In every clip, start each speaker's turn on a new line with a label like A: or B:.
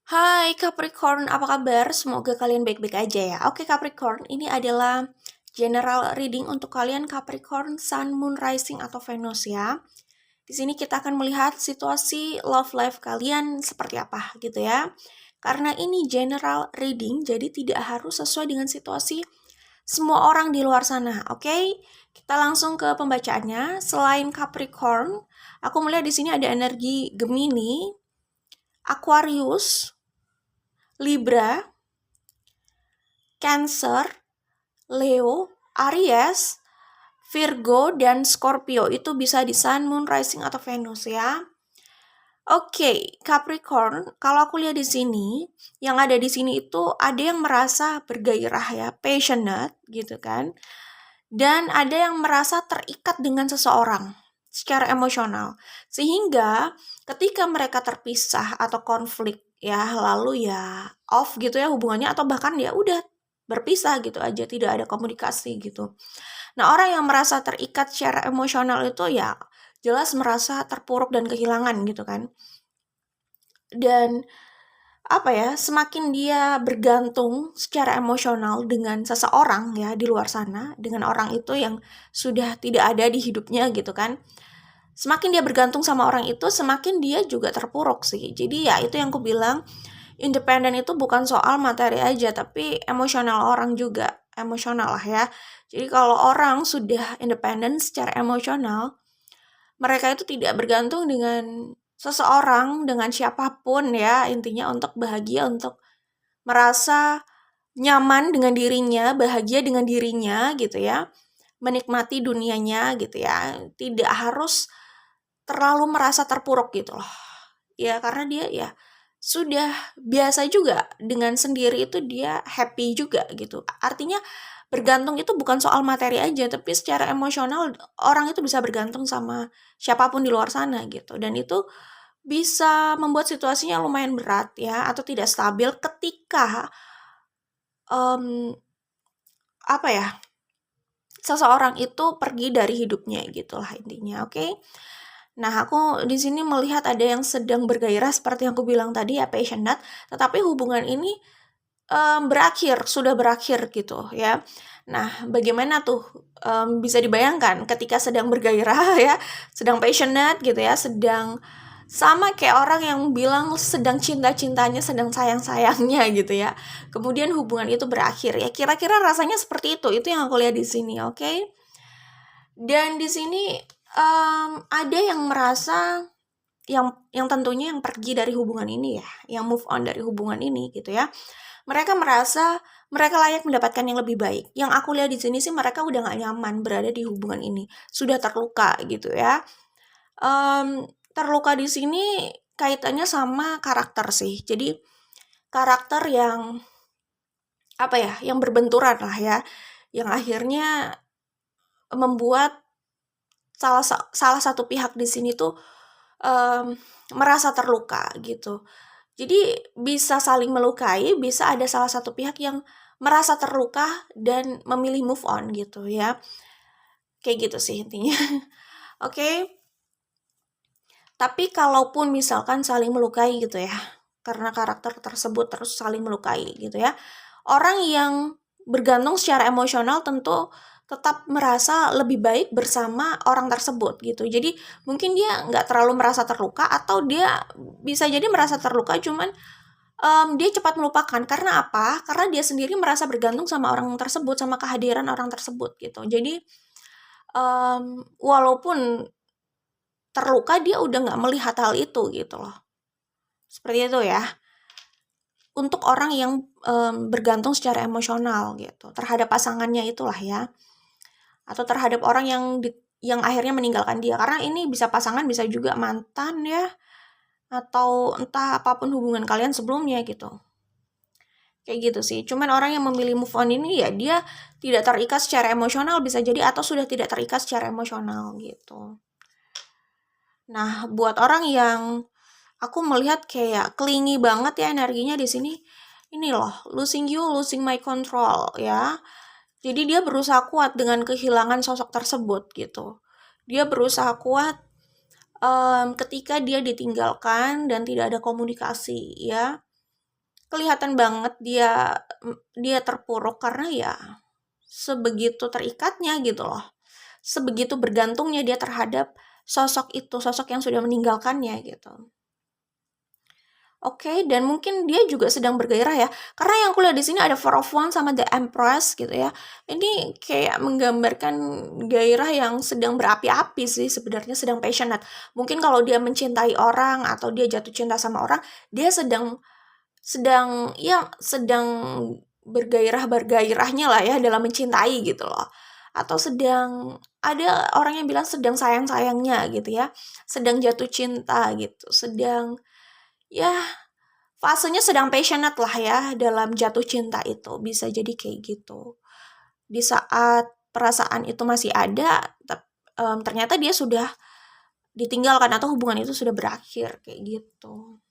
A: Hai Capricorn, apa kabar? Semoga kalian baik-baik aja ya. Oke Capricorn, ini adalah general reading untuk kalian Capricorn, Sun, Moon, Rising atau Venus ya. Di sini kita akan melihat situasi love life kalian seperti apa gitu ya. Karena ini general reading, jadi tidak harus sesuai dengan situasi semua orang di luar sana, oke? Kita langsung ke pembacaannya. Selain Capricorn, aku melihat di sini ada energi Gemini, Aquarius, Libra, Cancer, Leo, Aries, Virgo, dan Scorpio. Itu bisa di Sun, Moon, Rising, atau Venus ya. Oke, Capricorn, kalau aku lihat di sini, yang ada di sini itu ada yang merasa bergairah ya, passionate gitu kan. Dan ada yang merasa terikat dengan seseorang secara emosional. Sehingga ketika mereka terpisah atau konflik ya, lalu ya off gitu ya hubungannya atau bahkan ya udah berpisah gitu aja, tidak ada komunikasi gitu. Nah, orang yang merasa terikat secara emosional itu ya jelas merasa terpuruk dan kehilangan gitu kan. Dan apa ya, semakin dia bergantung secara emosional dengan seseorang ya di luar sana, dengan orang itu yang sudah tidak ada di hidupnya gitu kan. Semakin dia bergantung sama orang itu, semakin dia juga terpuruk sih. Jadi ya itu yang aku bilang, independen itu bukan soal materi aja, tapi emosional orang juga. Emosional lah ya. Jadi kalau orang sudah independen secara emosional, mereka itu tidak bergantung dengan seseorang, dengan siapapun ya, intinya untuk bahagia, untuk merasa nyaman dengan dirinya, bahagia dengan dirinya gitu ya, menikmati dunianya gitu ya, tidak harus terlalu merasa terpuruk gitu loh. Ya karena dia ya sudah biasa juga dengan sendiri itu dia happy juga gitu. Artinya bergantung itu bukan soal materi aja, tapi secara emosional orang itu bisa bergantung sama siapapun di luar sana gitu. Dan itu bisa membuat situasinya lumayan berat ya atau tidak stabil ketika apa ya, seseorang itu pergi dari hidupnya gitulah intinya, oke? Nah, aku di sini melihat ada yang sedang bergairah seperti yang aku bilang tadi ya, passionate, tetapi hubungan ini berakhir, sudah berakhir gitu ya. Nah, bagaimana tuh, bisa dibayangkan ketika sedang bergairah ya, sedang passionate gitu ya, sedang sama kayak orang yang bilang sedang cinta-cintanya, sedang sayang-sayangnya gitu ya. Kemudian hubungan itu berakhir ya, kira-kira rasanya seperti itu yang aku lihat di sini, oke? Dan di sini, ada yang merasa yang tentunya yang pergi dari hubungan ini ya, yang move on dari hubungan ini gitu ya. Mereka merasa mereka layak mendapatkan yang lebih baik. Yang aku lihat di sini sih mereka udah gak nyaman berada di hubungan ini, sudah terluka gitu ya. Terluka di sini kaitannya sama karakter sih. Jadi karakter yang apa ya, yang berbenturan lah ya, yang akhirnya membuat salah satu pihak di sini tuh merasa terluka gitu. Jadi bisa saling melukai, bisa ada salah satu pihak yang merasa terluka dan memilih move on gitu ya. Kayak gitu sih intinya. Oke. Tapi kalaupun misalkan saling melukai gitu ya, karena karakter tersebut terus saling melukai gitu ya, orang yang bergantung secara emosional tentu tetap merasa lebih baik bersama orang tersebut gitu. Jadi mungkin dia nggak terlalu merasa terluka atau dia bisa jadi merasa terluka cuman dia cepat melupakan. Karena apa? Karena dia sendiri merasa bergantung sama orang tersebut, sama kehadiran orang tersebut gitu. Jadi walaupun terluka dia udah nggak melihat hal itu gitu loh. Seperti itu ya. Untuk orang yang bergantung secara emosional gitu terhadap pasangannya itulah ya. Atau terhadap orang yang akhirnya meninggalkan dia. Karena ini bisa pasangan, bisa juga mantan ya. Atau entah apapun hubungan kalian sebelumnya gitu. Kayak gitu sih. Cuman orang yang memilih move on ini ya dia tidak terikat secara emosional bisa jadi atau sudah tidak terikat secara emosional gitu. Nah, buat orang yang aku melihat kayak clingy banget ya energinya di sini. Ini loh, losing you, losing my control ya. Jadi dia berusaha kuat dengan kehilangan sosok tersebut gitu. Dia berusaha kuat ketika dia ditinggalkan dan tidak ada komunikasi ya. kelihatan banget dia terpuruk karena ya sebegitu terikatnya gitu loh. Sebegitu bergantungnya dia terhadap sosok itu, sosok yang sudah meninggalkannya gitu. Oke, dan mungkin dia juga sedang bergairah ya. Karena yang aku lihat di sini ada Four of Wands sama The Empress gitu ya. Ini kayak menggambarkan gairah yang sedang berapi-api sih sebenarnya, sedang passionate. Mungkin kalau dia mencintai orang atau dia jatuh cinta sama orang, dia sedang bergairahnya lah ya dalam mencintai gitu loh. Atau sedang ada orang yang bilang sedang sayang-sayangnya gitu ya. Sedang jatuh cinta gitu. Sedang ya fasenya sedang passionate lah ya dalam jatuh cinta itu. Bisa jadi kayak gitu. Di saat perasaan itu masih ada, ternyata dia sudah ditinggalkan atau hubungan itu sudah berakhir kayak gitu.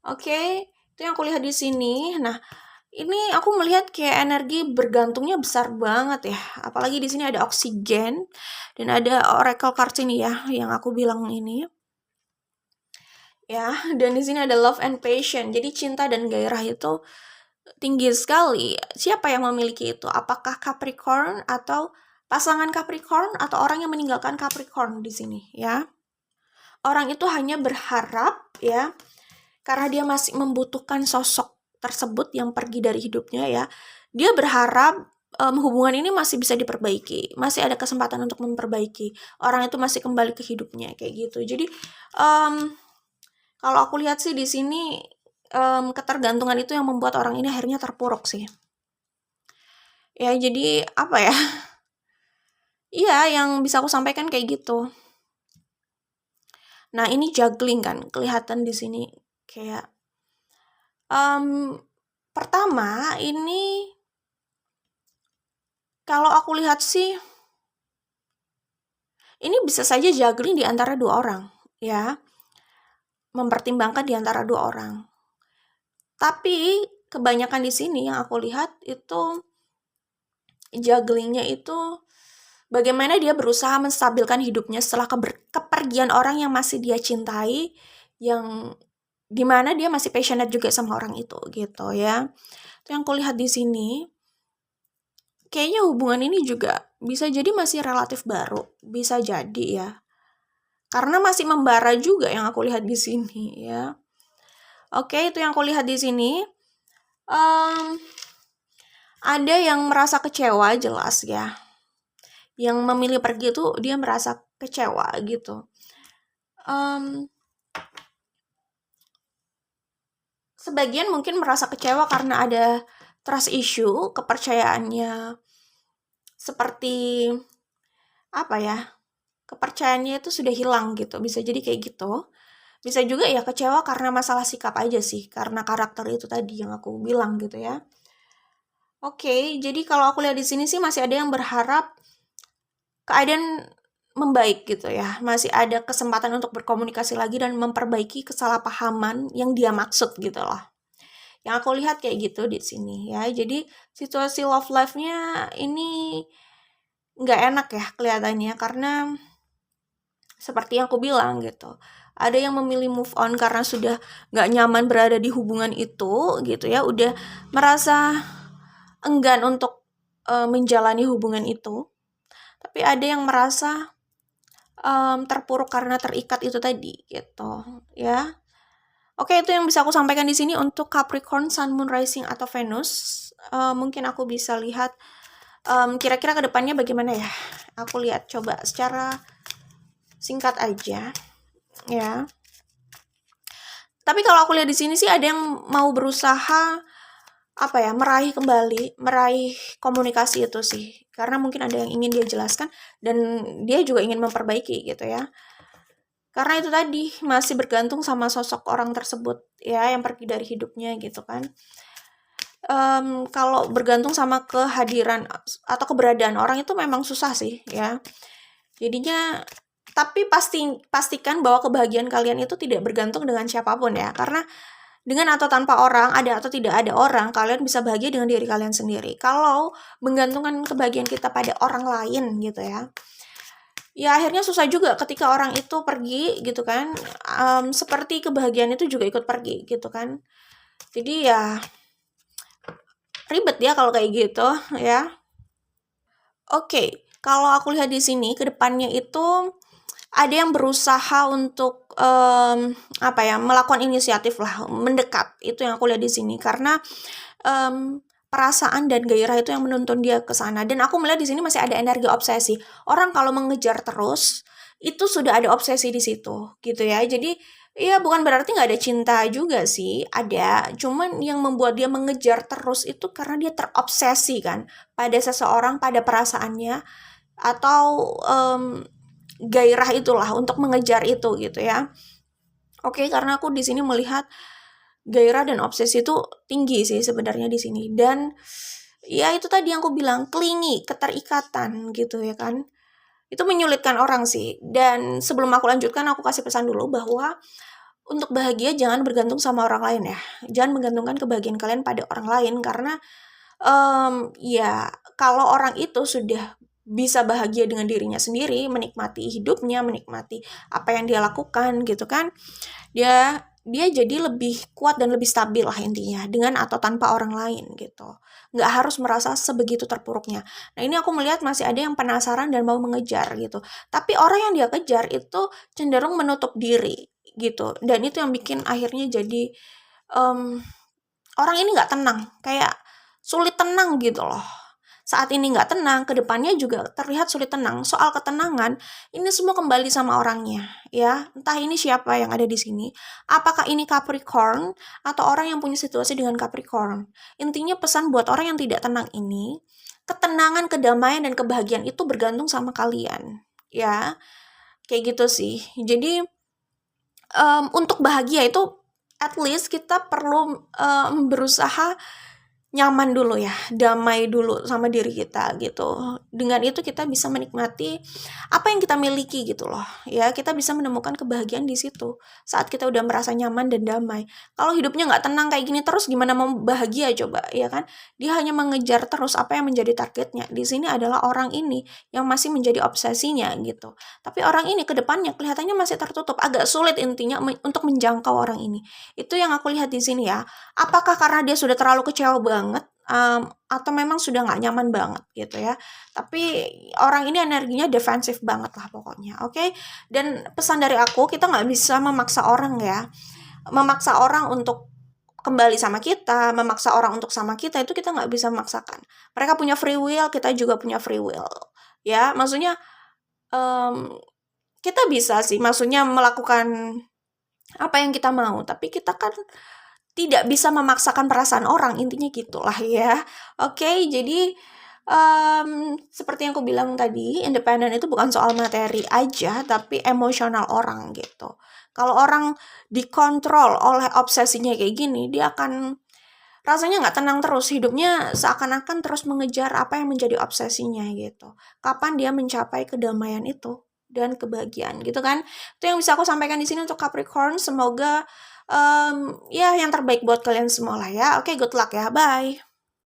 A: Oke, itu yang aku lihat di sini. Nah, ini aku melihat kayak energi bergantungnya besar banget ya. Apalagi di sini ada oksigen dan ada oracle cards ini ya yang aku bilang ini. Ya, dan di sini ada love and passion. Jadi cinta dan gairah itu tinggi sekali. Siapa yang memiliki itu? Apakah Capricorn atau pasangan Capricorn atau orang yang meninggalkan Capricorn di sini ya? Orang itu hanya berharap ya karena dia masih membutuhkan sosok tersebut yang pergi dari hidupnya ya. Dia berharap hubungan ini masih bisa diperbaiki, masih ada kesempatan untuk memperbaiki. Orang itu masih kembali ke hidupnya kayak gitu. Jadi kalau aku lihat sih di sini ketergantungan itu yang membuat orang ini akhirnya terpuruk sih. Ya jadi apa ya? Iya, yang bisa aku sampaikan kayak gitu. Nah, ini juggling kan, kelihatan di sini kayak pertama ini kalau aku lihat sih ini bisa saja juggling di antara dua orang ya, mempertimbangkan di antara dua orang. Tapi kebanyakan di sini yang aku lihat itu jugglingnya itu bagaimana dia berusaha menstabilkan hidupnya setelah kepergian orang yang masih dia cintai, yang dimana dia masih passionate juga sama orang itu gitu ya. Itu yang aku lihat di sini. Kayaknya hubungan ini juga bisa jadi masih relatif baru, bisa jadi ya. Karena masih membara juga yang aku lihat di sini ya. Oke, itu yang aku lihat di sini. Ada yang merasa kecewa jelas ya. Yang memilih pergi itu dia merasa kecewa gitu. Sebagian mungkin merasa kecewa karena ada trust issue, kepercayaannya seperti apa ya? Kepercayaannya itu sudah hilang gitu. Bisa jadi kayak gitu. Bisa juga ya kecewa karena masalah sikap aja sih, karena karakter itu tadi yang aku bilang gitu ya. Oke, jadi kalau aku lihat di sini sih masih ada yang berharap keadaan membaik gitu ya. Masih ada kesempatan untuk berkomunikasi lagi dan memperbaiki kesalahpahaman yang dia maksud gitu loh. Yang aku lihat kayak gitu di sini ya. Jadi situasi love life-nya ini nggak enak ya kelihatannya karena seperti yang aku bilang gitu. Ada yang memilih move on karena sudah nggak nyaman berada di hubungan itu gitu ya. Udah merasa enggan untuk menjalani hubungan itu. Tapi ada yang merasa terpuruk karena terikat itu tadi gitu ya. Oke, itu yang bisa aku sampaikan di sini untuk Capricorn, Sun, Moon, Rising atau Venus. Mungkin aku bisa lihat kira-kira kedepannya bagaimana ya. Aku lihat coba secara singkat aja ya. Tapi kalau aku lihat di sini sih ada yang mau berusaha meraih komunikasi itu sih. Karena mungkin ada yang ingin dia jelaskan dan dia juga ingin memperbaiki gitu ya. Karena itu tadi masih bergantung sama sosok orang tersebut ya yang pergi dari hidupnya gitu kan. Kalau bergantung sama kehadiran atau keberadaan orang itu memang susah sih ya. Jadinya tapi pastikan bahwa kebahagiaan kalian itu tidak bergantung dengan siapapun ya. Karena dengan atau tanpa orang, ada atau tidak ada orang, kalian bisa bahagia dengan diri kalian sendiri. Kalau menggantungkan kebahagiaan kita pada orang lain gitu ya. Ya akhirnya susah juga ketika orang itu pergi gitu kan. Seperti kebahagiaan itu juga ikut pergi gitu kan. Jadi ya ribet ya kalau kayak gitu ya. Oke, kalau aku lihat di sini ke depannya itu ada yang berusaha untuk melakukan inisiatif lah, mendekat. Itu yang aku lihat di sini karena perasaan dan gairah itu yang menuntun dia ke sana. Dan aku melihat di sini masih ada energi obsesi. Orang kalau mengejar terus itu sudah ada obsesi di situ, gitu ya. Jadi ya bukan berarti nggak ada cinta juga sih, ada. Cuman yang membuat dia mengejar terus itu karena dia terobsesi kan pada seseorang, pada perasaannya atau gairah itulah untuk mengejar itu gitu ya. Oke, karena aku di sini melihat gairah dan obsesi itu tinggi sih sebenarnya di sini. Dan ya itu tadi yang aku bilang, clingy, keterikatan gitu ya kan. Itu menyulitkan orang sih. Dan sebelum aku lanjutkan, aku kasih pesan dulu bahwa untuk bahagia jangan bergantung sama orang lain ya. Jangan menggantungkan kebahagiaan kalian pada orang lain karena ya kalau orang itu sudah bisa bahagia dengan dirinya sendiri, menikmati hidupnya, menikmati apa yang dia lakukan gitu kan. Dia jadi lebih kuat dan lebih stabil lah intinya dengan atau tanpa orang lain gitu. Nggak harus merasa sebegitu terpuruknya. Nah ini aku melihat masih ada yang penasaran dan mau mengejar gitu. Tapi orang yang dia kejar itu cenderung menutup diri gitu. Dan itu yang bikin akhirnya jadi orang ini nggak tenang, kayak sulit tenang gitu loh. Saat ini nggak tenang, kedepannya juga terlihat sulit tenang. Soal ketenangan, ini semua kembali sama orangnya, ya. Entah ini siapa yang ada di sini. Apakah ini Capricorn atau orang yang punya situasi dengan Capricorn? Intinya pesan buat orang yang tidak tenang ini, ketenangan, kedamaian, dan kebahagiaan itu bergantung sama kalian, ya. Kayak gitu sih. Jadi untuk bahagia itu at least kita perlu berusaha nyaman dulu ya, damai dulu sama diri kita gitu. Dengan itu kita bisa menikmati apa yang kita miliki gitu loh. Ya, kita bisa menemukan kebahagiaan di situ. Saat kita udah merasa nyaman dan damai. Kalau hidupnya nggak tenang kayak gini terus gimana mau bahagia coba, ya kan? Dia hanya mengejar terus apa yang menjadi targetnya. Di sini adalah orang ini yang masih menjadi obsesinya gitu. Tapi orang ini ke depannya kelihatannya masih tertutup, agak sulit intinya untuk menjangkau orang ini. Itu yang aku lihat di sini ya. Apakah karena dia sudah terlalu kecewa banget, atau memang sudah nggak nyaman banget gitu ya. Tapi orang ini energinya defensif banget lah pokoknya, oke? Dan pesan dari aku, kita nggak bisa memaksa orang ya. Memaksa orang untuk kembali sama kita, memaksa orang untuk sama kita, itu kita nggak bisa memaksakan. Mereka punya free will, kita juga punya free will. Ya, maksudnya kita bisa sih, maksudnya melakukan apa yang kita mau, tapi kita kan tidak bisa memaksakan perasaan orang, intinya gitulah ya. Oke, jadi seperti yang aku bilang tadi, independen itu bukan soal materi aja, tapi emosional orang gitu. Kalau orang dikontrol oleh obsesinya kayak gini, dia akan rasanya nggak tenang terus, hidupnya seakan-akan terus mengejar apa yang menjadi obsesinya gitu. Kapan dia mencapai kedamaian itu dan kebahagiaan gitu kan? Itu yang bisa aku sampaikan di sini untuk Capricorn. Semoga ya yang terbaik buat kalian semua lah ya. Oke, good luck ya. Bye.